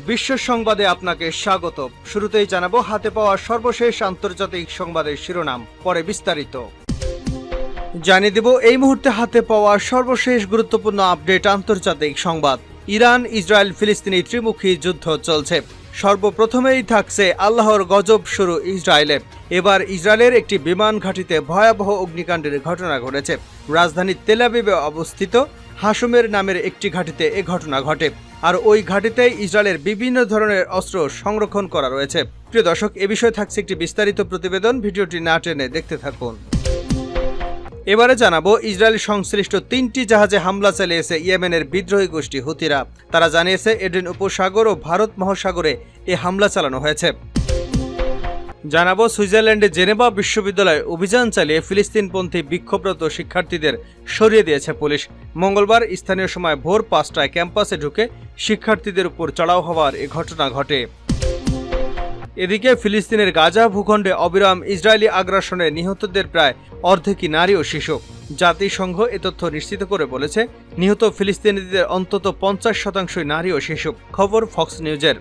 বিশ্ব সংবাদে আপনাকে স্বাগত। শুরুতেই জানাবো হাতে পাওয়া সর্বশেষ আন্তর্জাতিক সংবাদের শিরোনাম, পরে বিস্তারিত জানিয়ে দেব। এই মুহূর্তে হাতে পাওয়া সর্বশেষ গুরুত্বপূর্ণ আপডেট আন্তর্জাতিক সংবাদ। ইরান ইসরায়েল ফিলিস্তিনি ত্রিমুখী যুদ্ধ চলছে। সর্বপ্রথমেই থাকছে আল্লাহর গজব শুরু ইসরায়েলে। এবার ইসরায়েলের একটি বিমান ঘাঁটিতে ভয়াবহ অগ্নিকাণ্ডের ঘটনা ঘটেছে। রাজধানী তেল আবিবে অবস্থিত হাশমের নামের একটি ঘাঁটিতে এ ঘটনা ঘটে। আর ওই ঘাঁটিতে ইসরায়েলের বিভিন্ন ধরনের অস্ত্র সংরক্ষণ করা রয়েছে। প্রিয় দর্শক, এ বিষয়ে থাকছে একটি বিস্তারিত প্রতিবেদন, ভিডিওটি না টেনে দেখতে থাকুন। এবারে জানাবো, ইসরায়েল সংশ্লিষ্ট 3টি জাহাজে হামলা চালিয়েছে ইয়েমেনের বিদ্রোহী গোষ্ঠী হুতিরা। তারা জানিয়েছে এডেন উপসাগর ও ভারত মহাসাগরে এ হামলা চালানো হয়েছে। জানাবো, সুইজারল্যান্ডে জেনেভা বিশ্ববিদ্যালয়ে অভিযান চালিয়ে ফিলিস্তিনপন্থী বিক্ষোভরত শিক্ষার্থীদের সরিয়ে দিয়েছে পুলিশ। মঙ্গলবার স্থানীয় সময় ভোর 5টায় ক্যাম্পাসে ঢুকে শিক্ষার্থীদের উপর চড়াও হওয়ার এ ঘটনা ঘটে। এদিকে ফিলিস্তিনের গাজা ভূখণ্ডে অবিরাম ইসরায়েলি আগ্রাসনে নিহতদের প্রায় অর্ধেকই নারী ও শিশু। জাতিসংঘ এ তথ্য নিশ্চিত করে বলেছে, নিহত ফিলিস্তিনিদের অন্তত 50% নারী ও শিশু। খবর ফক্স নিউজের।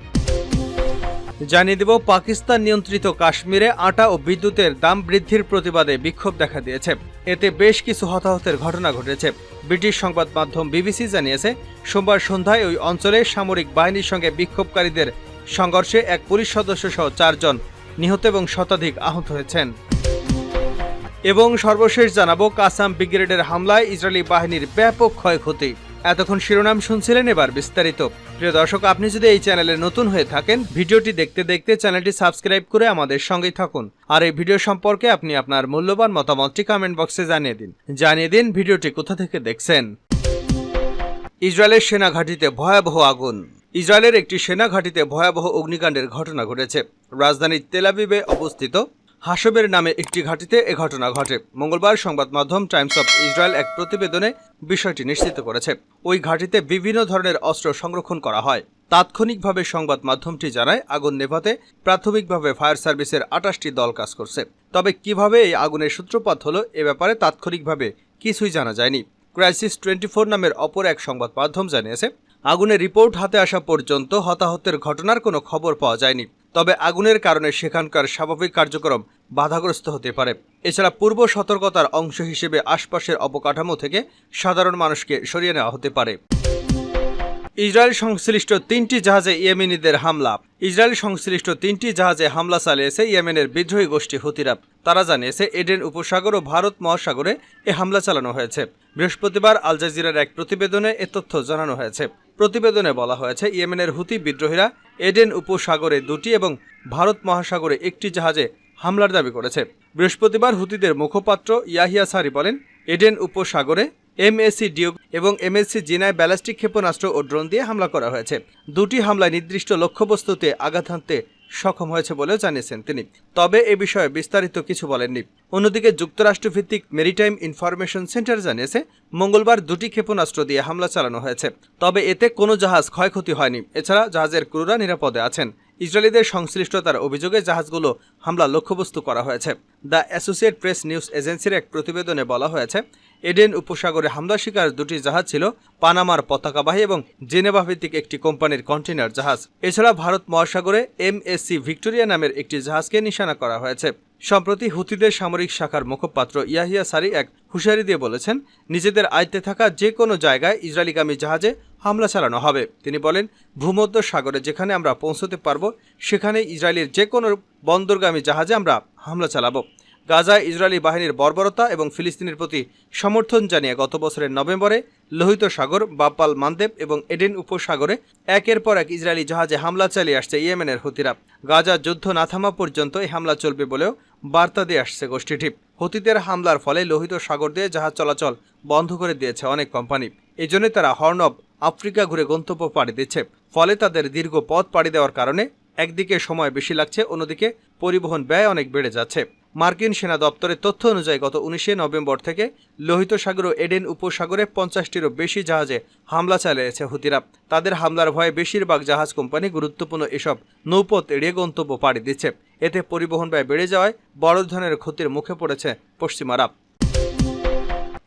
জানিয়ে দেব, পাকিস্তান নিয়ন্ত্রিত কাশ্মীরে আটা ও বিদ্যুতের দাম বৃদ্ধির প্রতিবাদে বিক্ষোভ দেখা দিয়েছে। এতে বেশ কিছু হতাহতের ঘটনা ঘটেছে। ব্রিটিশ সংবাদ মাধ্যম বিবিসি জানিয়েছে, সোমবার সন্ধ্যায় ওই অঞ্চলে সামরিক বাহিনীর সঙ্গে বিক্ষোভকারীদের সংঘর্ষে এক পুলিশ সদস্য সহ 4 জন নিহত এবং শতাধিক আহত হয়েছেন। এবং সর্বশেষ জানাবো, কাসাম ব্রিগেডের হামলায় ইসরায়েলি বাহিনীর ব্যাপক ক্ষয়ক্ষতি। এতক্ষণ শিরোনাম শুনছিলেন, এবার বিস্তারিত। প্রিয় দর্শক, আপনি যদি এই চ্যানেলে নতুন হয়ে থাকেন, ভিডিওটি দেখতে দেখতে চ্যানেলটি সাবস্ক্রাইব করে আমাদের সঙ্গেই থাকুন। আর এই ভিডিও সম্পর্কে আপনি আপনার মূল্যবান মতামতটি কমেন্ট বক্সে জানিয়ে দিন ভিডিওটি কোথা থেকে দেখছেন। ইসরায়েলের সেনা ঘাঁটিতে ভয়াবহ আগুন। ইসরায়েলের একটি সেনা ঘাঁটিতে ভয়াবহ অগ্নিকাণ্ডের ঘটনা ঘটেছে। রাজধানী তেল আবিবে অবস্থিত হাশমের নামে একটি ঘাঁটিতে এ ঘটনা ঘটে। মঙ্গলবার সংবাদ মাধ্যম টাইমস অফ ইসরায়েল এক প্রতিবেদনে বিষয়টি নিশ্চিত করেছে। ওই ঘাঁটিতে বিভিন্ন ধরনের অস্ত্র সংরক্ষণ করা হয়। তাৎক্ষণিকভাবে সংবাদ মাধ্যমটি জানায়, আগুন নেভাতে প্রাথমিকভাবে ফায়ার সার্ভিসের 28টি দল কাজ করছে। তবে কিভাবে এই আগুনের সূত্রপাত হলো এ ব্যাপারে তাৎক্ষণিকভাবে কিছুই জানা যায়নি। ক্রাইসিস 24 নামের অপর এক সংবাদ মাধ্যম জানিয়েছে, আগুনের রিপোর্ট হাতে আসা পর্যন্ত হতাহতের ঘটনার কোনো খবর পাওয়া যায়নি। তবে আগুনের কারণে সেখানকার স্বাভাবিক কার্যক্রম বাধাগ্রস্ত হতে পারে। এছাড়া পূর্ব সতর্কতার অংশ হিসেবে আশপাশের অবকাঠামো থেকে সাধারণ মানুষকে সরিয়ে নেওয়া হতে পারে। ইসরায়েল সংশ্লিষ্ট 3টি জাহাজে ইয়েমেনিদের হামলা। ইসরায়েল সংশ্লিষ্ট 3টি জাহাজে হামলা চালিয়েছে ইয়েমেনের বিদ্রোহী গোষ্ঠী হুতিরা। তারা জানিয়েছে এডেন উপসাগর ও ভারত মহাসাগরে এ হামলা চালানো হয়েছে। বৃহস্পতিবার আল জাজিরার এক প্রতিবেদনে এ তথ্য জানানো হয়েছে। প্রতিবেদনে বলা হয়েছে, ইয়েমেনের হুতি বিদ্রোহীরা এডেন উপসাগরে 2টি এবং ভারত মহাসাগরে 1টি জাহাজে হামলার দাবি করেছে। বৃহস্পতিবার হুতিদের মুখপাত্র ইয়াহিয়া সারি বলেন, এডেন উপসাগরে এমএসসি ডিউক এবং এমএসসি জিনায় ব্যালিস্টিক ক্ষেপণাস্ত্র ও ড্রোন দিয়ে হামলা করা হয়েছে। 2টি হামলায় নির্দিষ্ট লক্ষ্যবস্তুতে আঘাত হানতে সক্ষম হয়েছে বলেও জানিয়েছেন তিনি। তবে এ বিষয়ে বিস্তারিত কিছু বলেননি। অন্যদিকে যুক্তরাষ্ট্রভিত্তিক মেরিটাইম ইনফরমেশন সেন্টার জানিয়েছে, মঙ্গলবার 2টি ক্ষেপণাস্ত্র দিয়ে হামলা চালানো হয়েছে। তবে এতে কোনো জাহাজ ক্ষয়ক্ষতি হয়নি। এছাড়া জাহাজের ক্রুরা নিরাপদে আছেন। ইসরায়েলিদের সংশ্লিষ্টতার অভিযোগে জাহাজগুলো হামলা লক্ষ্যবস্তু করা হয়েছে। দ্য অ্যাসোসিয়েট প্রেস নিউজ এজেন্সির এক প্রতিবেদনে বলা হয়েছে, এডেন উপসাগরে হামলা শিকার 2টি জাহাজ ছিল পানামার পতাকাবাহী এবং জেনেভা ভিত্তিক একটি কোম্পানির কন্টেইনার জাহাজ। এছাড়া ভারত মহাসাগরে এমএসসি ভিক্টোরিয়া নামের একটি জাহাজকে নিশানা করা হয়েছে। সম্প্রতি হুতিদের সামরিক শাখার মুখপাত্র ইয়াহিয়া সারি এক হুঁশিয়ারি দিয়ে বলেছেন, নিজেদের আয়ত্তে থাকা যে কোনো জায়গায় ইসরায়েলিগামী জাহাজে হামলা চালানো হবে। তিনি বলেন, ভূমধ্য সাগরে যেখানে আমরা পৌঁছতে পারবো সেখানে ইসরায়েলের যে কোনো বন্দরগামী জাহাজে আমরা হামলা চালাবো। গাজায় ইসরায়েলি বাহিনীর বর্বরতা এবং ফিলিস্তিনের প্রতি সমর্থন জানিয়ে গত বছরের নভেম্বরে লোহিত সাগর, বাব-আল মানদেব এবং এডেন উপসাগরে একের পর এক ইসরায়েলি জাহাজে হামলা চালিয়ে আসছে ইয়েমেনের হুতিরা। গাজা যুদ্ধ না থামা পর্যন্ত এই হামলা চলবে বলেও বার্তা দিয়ে আসছে গোষ্ঠীটি। হুতিদের হামলার ফলে লোহিত সাগর দিয়ে জাহাজ চলাচল বন্ধ করে দিয়েছে অনেক কোম্পানি। এই জন্য তারা হর্ন অব আফ্রিকা ঘুরে গন্তব্য পাড়ি দিচ্ছে। ফলে তাদের দীর্ঘ পথ পাড়ি দেওয়ার কারণে একদিকে সময় বেশি লাগছে, অন্যদিকে পরিবহন ব্যয় অনেক বেড়ে যাচ্ছে। মার্কিন সেনা দপ্তরের তথ্য অনুযায়ী গত 19শে নভেম্বর থেকে লোহিত সাগর ও এডেন উপসাগরে 50টিরও বেশি জাহাজে হামলা চালিয়েছে হুতিরা। তাদের হামলার ভয়ে বেশিরভাগ জাহাজ কোম্পানি গুরুত্বপূর্ণ এসব নৌপথ এড়িয়ে গন্তব্য পাড়ি দিচ্ছে। এতে পরিবহন ব্যয় বেড়ে যাওয়ায় বড় ধরনের ক্ষতির মুখে পড়েছে পশ্চিমারা।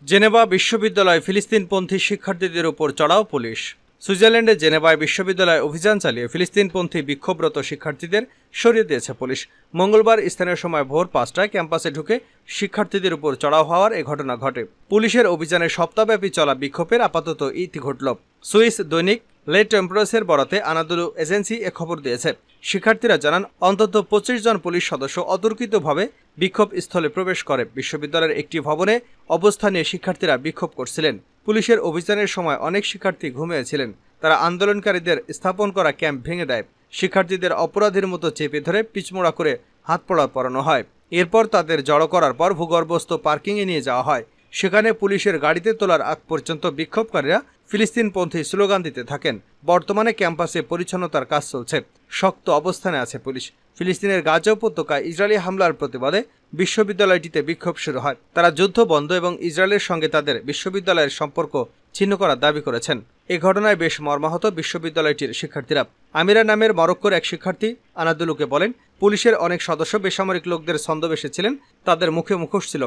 জেনেভা বিশ্ববিদ্যালয়ে ফিলিস্তিনপন্থী শিক্ষার্থীদের উপর চড়াও পুলিশ। সুইজারল্যান্ডের জেনেভায় বিশ্ববিদ্যালয়ে অভিযান চালিয়ে ফিলিস্তিনপন্থী বিক্ষোভরত শিক্ষার্থীদের সরিয়ে দিয়েছে পুলিশ। মঙ্গলবার স্থানীয় সময় ভোর 5টায় ক্যাম্পাসে ঢুকে শিক্ষার্থীদের উপর চড়াও হওয়ার এ ঘটনা ঘটে। পুলিশের অভিযানে সপ্তাহব্যাপী চলা বিক্ষোভের আপাতত ইতি ঘটল। সুইস দৈনিক লে টেম্পোরাসের বরাতে আনাদুলু এজেন্সি এ খবর দিয়েছে। শিক্ষার্থীরা জানান, অন্তত 25 জন পুলিশ সদস্য অতর্কিতভাবে বিক্ষোভ স্থলে প্রবেশ করে। বিশ্ববিদ্যালয়ের একটি ভবনে অবস্থান নিয়ে শিক্ষার্থীরা বিক্ষোভ করছিলেন। পুলিশের অভিযানের সময় অনেক শিক্ষার্থী ঘুমিয়েছিলেন। তারা আন্দোলনকারীদের স্থাপন করা ক্যাম্প ভেঙে দেয়। শিক্ষার্থীদের অপরাধীর মতো চেপে ধরে পিচমোড়া করে হাত পড়া পরানো হয়। এরপর তাদের জড়ো করার পর ভূগর্ভস্থ পার্কিংয়ে নিয়ে যাওয়া হয়। সেখানে পুলিশের গাড়িতে তোলার আগ পর্যন্ত বিক্ষোভকারীরা ফিলিস্তিনপন্থী স্লোগান দিতে থাকেন। বর্তমানে ক্যাম্পাসে পরিচ্ছন্নতার কাজ চলছে। শক্ত অবস্থানে আছে পুলিশ। ফিলিস্তিনের গাজা উপত্যকায় ইসরায়েলি হামলার প্রতিবাদে বিশ্ববিদ্যালয়টিতে বিক্ষোভ শুরু হয়। তারা যুদ্ধ বন্ধ এবং ইসরায়েলের সঙ্গে তাদের বিশ্ববিদ্যালয়ের সম্পর্ক ছিন্ন করার দাবি করেছেন। এ ঘটনায় বেশ মর্মাহত বিশ্ববিদ্যালয়টির শিক্ষার্থীরা। আমিরা নামের মরক্কোর এক শিক্ষার্থী আনাদুলুকে বলেন, পুলিশের অনেক সদস্য বেসামরিক লোকদের ছদ্মবেশে ছিলেন। তাদের মুখে মুখোশ ছিল।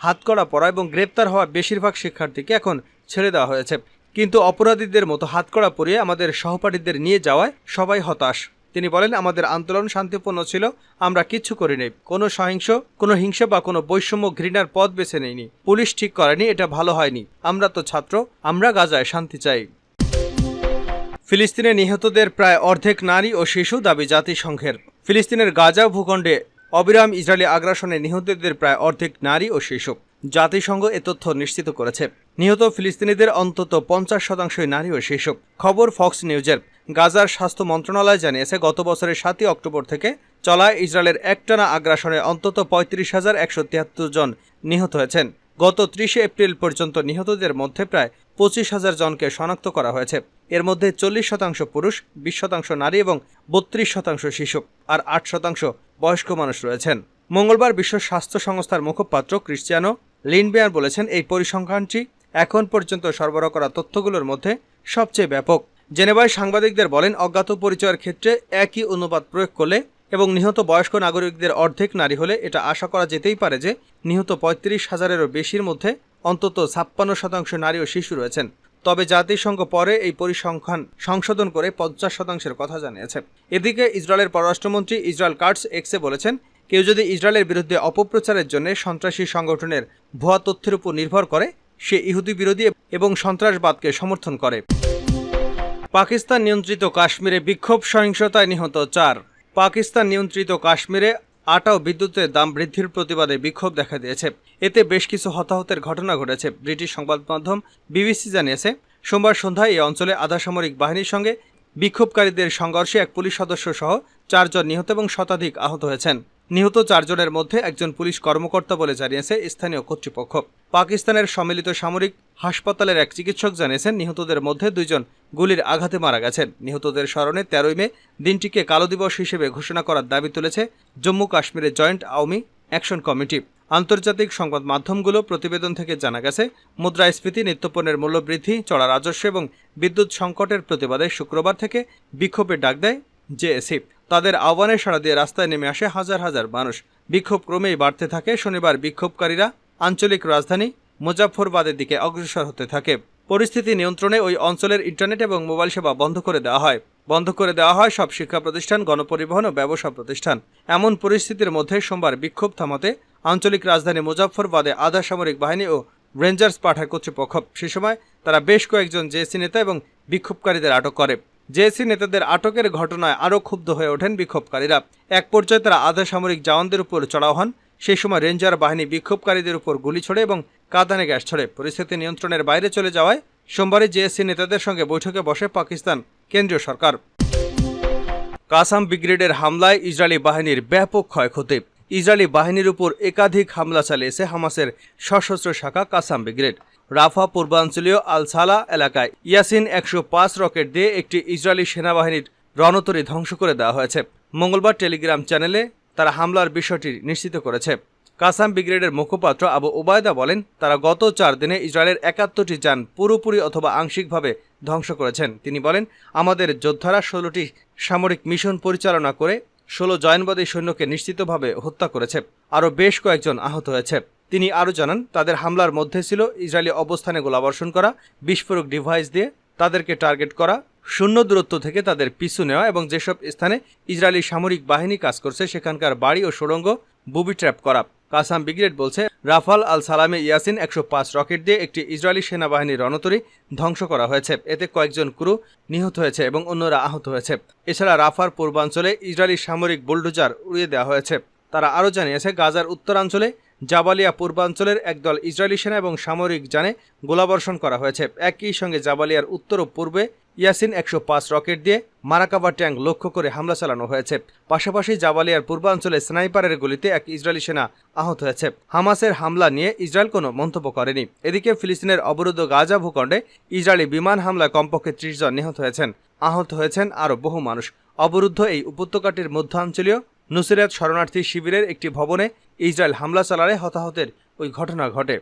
হাতকড়া পরা এবং গ্রেপ্তার হওয়া বেশিরভাগ শিক্ষার্থীকে এখন ছেড়ে দেওয়া হয়েছে। কিন্তু অপরাধীদের মতো হাতকড়া পরিয়ে আমাদের সহপাঠীদের নিয়ে যাওয়ায় সবাই হতাশ। তিনি বলেন, আমাদের আন্দোলন শান্তিপূর্ণ ছিল। আমরা কিচ্ছু করিনি। কোনো হিংসা বা কোনো বৈষম্য ঘৃণার পথ বেছে নেইনি। পুলিশ ঠিক করেনি, এটা ভালো হয়নি। আমরা তো ছাত্র, আমরা গাজায় শান্তি চাই। ফিলিস্তিনে নিহতদের প্রায় অর্ধেক নারী ও শিশু, দাবি জাতিসংঘের। ফিলিস্তিনের গাজা ভূখণ্ডে অবিরাম ইসরায়েলি আগ্রাসনে নিহতদের প্রায় অর্ধেক নারী ও শিশু। জাতিসংঘ এ তথ্য নিশ্চিত করেছে। নিহত ফিলিস্তিনিদের অন্তত 50% নারী ও শিশু। খবর ফক্স নিউজের। গাজার স্বাস্থ্য মন্ত্রণালয় জানিয়েছে, গত বছরের 7 অক্টোবর থেকে চলা ইসরায়েলের একটানা আগ্রাসনে অন্তত 35,173 জন নিহত হয়েছেন। গত 30 এপ্রিল পর্যন্ত নিহতদের মধ্যে প্রায় 25,000 জনকে শনাক্ত করা হয়েছে। এর মধ্যে 40% পুরুষ, 20% নারী এবং 32% শিশু, আর 8% বয়স্ক মানুষ রয়েছেন। মঙ্গলবার বিশ্ব স্বাস্থ্য সংস্থার মুখপাত্র ক্রিশ্চিয়ানো লিন্ডবেয়ার বলেছেন, এই পরিসংখ্যানটি এখন পর্যন্ত সরবরাহ করা তথ্যগুলোর মধ্যে সবচেয়ে ব্যাপক। জেনেভায় সাংবাদিকদের বলেন, অজ্ঞাত পরিচয়ের ক্ষেত্রে একই অনুপাত প্রয়োগ করলে এবং নিহত বয়স্ক নাগরিকদের অর্ধেক নারী হলে এটা আশা করা যেতেই পারে যে নিহত 35,000-এরও বেশির মধ্যে অন্তত 56% নারী ও শিশু রয়েছেন। তবে জাতিসংঘ পরে এই পরিসংখ্যান সংশোধন করে 50%-এর কথা জানিয়েছে। এদিকে ইসরায়েলের পররাষ্ট্রমন্ত্রী ইসরায়েল কাটস এক্সে বলেছেন, কেউ যদি ইসরায়েলের বিরুদ্ধে অপপ্রচারের জন্য সন্ত্রাসী সংগঠনের ভুয়া তথ্যের উপর নির্ভর করে, সে ইহুদি বিরোধী এবং সন্ত্রাসবাদকে সমর্থন করে। পাকিস্তান নিয়ন্ত্রিত কাশ্মীরে বিক্ষোভ, সহিংসতায় নিহত 4। পাকিস্তান নিয়ন্ত্রিত কাশ্মীরে আটা ও বিদ্যুতের দাম বৃদ্ধির প্রতিবাদে বিক্ষোভ দেখা দিয়েছে। এতে বেশ কিছু হতাহতের ঘটনা ঘটেছে। ব্রিটিশ সংবাদ মাধ্যম বিবিসি জানিয়েছে, সোমবার সন্ধ্যায় এই অঞ্চলে আধাসামরিক বাহিনীর সঙ্গে বিক্ষোভকারীদের সংঘর্ষে এক পুলিশ সদস্য সহ 4 জন নিহত এবং শতাধিক আহত হয়েছেন। নিহত 4 জনের মধ্যে একজন পুলিশ কর্মকর্তা বলে জানিয়েছে স্থানীয় কর্তৃপক্ষ। পাকিস্তানের সম্মিলিত সামরিক হাসপাতালের এক চিকিৎসক জানিয়েছেন, নিহতদের মধ্যে 2 জন গুলির আঘাতে মারা গেছেন। নিহতদের স্মরণে 13 মে দিনটিকে কালো দিবস হিসেবে ঘোষণা করার দাবি তুলেছে জম্মু কাশ্মীরের জয়েন্ট আওয়ামী অ্যাকশন কমিটি। আন্তর্জাতিক সংবাদ মাধ্যমগুলো প্রতিবেদন থেকে জানা গেছে, মুদ্রাস্ফীতি, নিত্যপণ্যের মূল্যবৃদ্ধি, চড়া রাজস্ব এবং বিদ্যুৎ সংকটের প্রতিবাদে শুক্রবার থেকে বিক্ষোভের ডাক দেয় জেএসি। তাদের আহ্বানে সাড়া দিয়ে রাস্তায় নেমে আসে হাজার হাজার মানুষ। বিক্ষোভ ক্রমেই বাড়তে থাকে। শনিবার বিক্ষোভকারীরা আঞ্চলিক রাজধানী মুজাফফরবাদের দিকে অগ্রসর হতে থাকে। পরিস্থিতি নিয়ন্ত্রণে ওই অঞ্চলের ইন্টারনেট এবং মোবাইল সেবা বন্ধ করে দেওয়া হয় সব শিক্ষা প্রতিষ্ঠান, গণপরিবহন ও ব্যবসা প্রতিষ্ঠান। এমন পরিস্থিতির মধ্যে সোমবার বিক্ষোভ থামাতে আঞ্চলিক রাজধানী মুজাফফরবাদে আধা সামরিক বাহিনী ও রেঞ্জার্স পাঠায় কর্তৃপক্ষ। সে সময় তারা বেশ কয়েকজন জেএসি নেতা এবং বিক্ষোভকারীদের আটক করে। জেএসি নেতাদের আটকের ঘটনায় আরও ক্ষুব্ধ হয়ে ওঠেন বিক্ষোভকারীরা। এক পর্যায়ে তারা আধা সামরিক জওয়ানদের উপর চড়াও হন। সেই সময় রেঞ্জার বাহিনী বিক্ষোভকারীদের উপর গুলি ছোড়ে এবং কাঁদানে গ্যাস ছড়ে। পরিস্থিতি নিয়ন্ত্রণের বাইরে চলে যাওয়ায় সোমবারে জেএসি নেতাদের সঙ্গে বৈঠকে বসে পাকিস্তান কেন্দ্রীয় সরকার। কাসাম ব্রিগেডের হামলায় ইসরায়েলি বাহিনীর ব্যাপক ক্ষয়ক্ষতি। ইসরায়েলি বাহিনীর উপর একাধিক হামলা চালিয়েছে হামাসের সশস্ত্র শাখা কাসাম ব্রিগেড। রাফা পূর্বাঞ্চলীয় আল সালা এলাকায় ইয়াসিন 105 রকেট দিয়ে একটি ইসরায়েলি সেনাবাহিনীর রণতরী ধ্বংস করে দেওয়া হয়েছে। মঙ্গলবার টেলিগ্রাম চ্যানেলে তারা হামলার বিষয়টি নিশ্চিত করেছে। কাসাম ব্রিগেডের মুখপাত্র আবু ওবায়দা বলেন, তারা গত 4 দিনে ইসরায়েলের 71টি যান পুরোপুরি অথবা আংশিকভাবে ধ্বংস করেছেন। তিনি বলেন, আমাদের যোদ্ধারা 16টি সামরিক মিশন পরিচালনা করে 16 জয়নবাদী সৈন্যকে নিশ্চিতভাবে হত্যা করেছে। আরও বেশ কয়েকজন আহত হয়েছে। তিনি আরও জানান, তাদের হামলার মধ্যে ছিল ইসরায়েলি অবস্থানে গোলাবর্ষণ করা, বিস্ফোরক ডিভাইস দিয়ে তাদেরকে টার্গেট করা, শূন্য দূরত্ব থেকে তাদের পিছু নেওয়া এবং যেসব স্থানে ইসরায়েলি সামরিক বাহিনী কাজ করছে সেখানকার বাড়ি ও সুড়ঙ্গ বুবি ট্র্যাপ করা। কাসাম ব্রিগেড বলছে, রাফাল আল সালামে ইয়াসিন 105 রকেট দিয়ে একটি ইসরায়েলি সেনাবাহিনীর রণতরী ধ্বংস করা হয়েছে। এতে কয়েকজন ক্রু নিহত হয়েছে এবং অন্যরা আহত হয়েছে। এছাড়া রাফার পূর্বাঞ্চলে ইসরায়েলি সামরিক বুলডোজার উড়িয়ে দেওয়া হয়েছে। তারা আরও জানিয়েছে, গাজার উত্তরাঞ্চলে জাবালিয়া পূর্বাঞ্চলের একদল ইসরায়েলি সেনা এবং সামরিক যানে গোলাবর্ষণ করা হয়েছে। একই সঙ্গে জাবালিয়ার উত্তর ও পূর্বে ইয়াসিন 105 রকেট দিয়ে মারাকাবা ট্যাঙ্ক লক্ষ্য করে হামলা চালানো হয়েছে। পাশাপাশি জাবালিয়ার পূর্বাঞ্চলে স্নাইপারের গুলিতে এক ইসরায়েলি সেনা আহত হয়েছে। হামাসের হামলা নিয়ে ইসরায়েল কোনো মন্তব্য করেনি। এদিকে ফিলিস্তিনের অবরুদ্ধ গাজা ভূখণ্ডে ইসরায়েলি বিমান হামলায় কমপক্ষে 30 জন নিহত হয়েছেন, আহত হয়েছেন আরও বহু মানুষ। অবরুদ্ধ এই উপত্যকাটির মধ্যাঞ্চলীয় নুসিরাত শরণার্থী শিবিরের একটি ভবনে ইসরায়েল হামলা চালালে হতাহতের ওই ঘটনা ঘটে।